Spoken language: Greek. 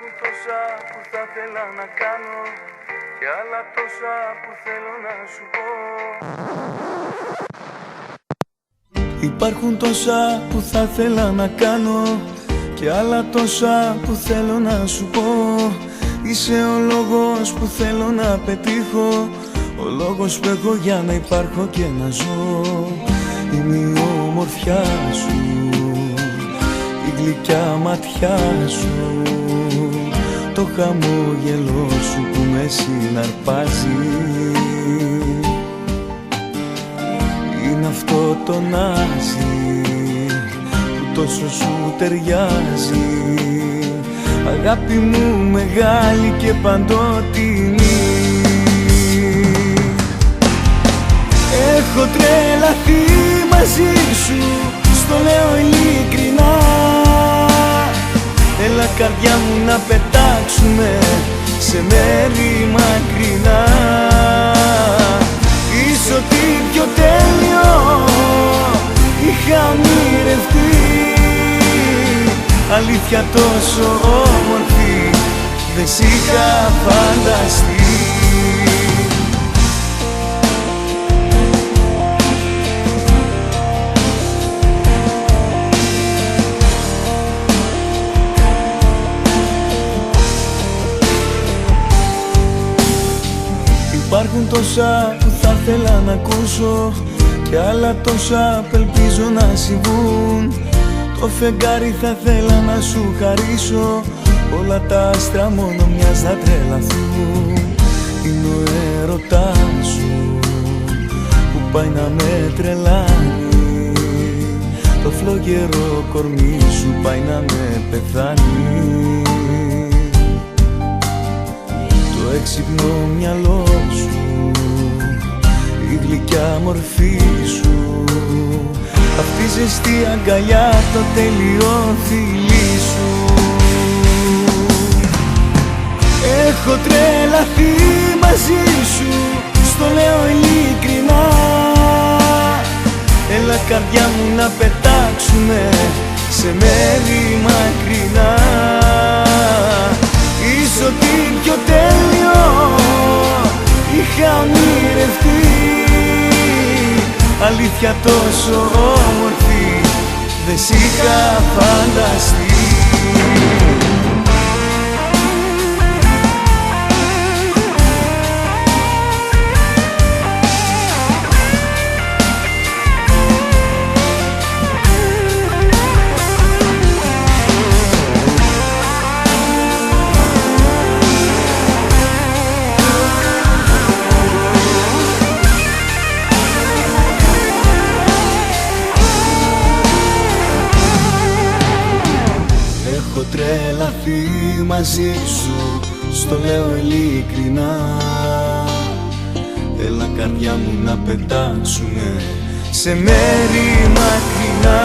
Υπάρχουν τόσα που θα ήθελα να κάνω και άλλα τόσα που θέλω να σου πω. Υπάρχουν τόσα που θα ήθελα να κάνω και άλλα τόσα που θέλω να σου πω. Είσαι ο λόγος που θέλω να πετύχω, ο λόγος που έχω για να υπάρχω και να ζω. Είμαι η ομορφιά σου, η γλυκιά ματιά σου, το χαμόγελό σου που με συναρπάζει. Είναι αυτό το νάζι που τόσο σου ταιριάζει, αγάπη μου μεγάλη και παντότιμη. Έχω τρελαθεί μαζί σου, στο λέω ειλικρινά. Έλα καρδιά μου να πετάξουμε σε μέρη μακρινά. Είσαι ό,τι πιο τέλειο είχα ονειρευτεί, αλήθεια τόσο όμορφη δεν σ' είχα φανταστεί. Υπάρχουν τόσα που θα ήθελα να ακούσω και άλλα τόσα που ελπίζω να συμβούν. Το φεγγάρι θα ήθελα να σου χαρίσω, όλα τα άστρα μόνο μιας θα τρελαθούν. Είναι ο έρωτάς σου που πάει να με τρελάνει, το φλογερό κορμί σου πάει να με πεθάνει. Το έξυπνο μυαλό σου, η γλυκιά μορφή σου, αυτή η ζεστή αγκαλιά, το τέλειο φιλί σου. Έχω τρελαθεί μαζί σου, στο λέω ειλικρινά. Έλα καρδιά μου να πετάξουμε σε μέρη μακρινά. Είσαι ό,τι πιο τέλειο είχα ονειρευτεί, αλήθεια τόσο όμορφη δεν σ' είχα φανταστεί. Έχω τρελαθεί μαζί σου, στο λέω ειλικρινά. Έλα καρδιά μου να πετάξουμε σε μέρη μακρινά.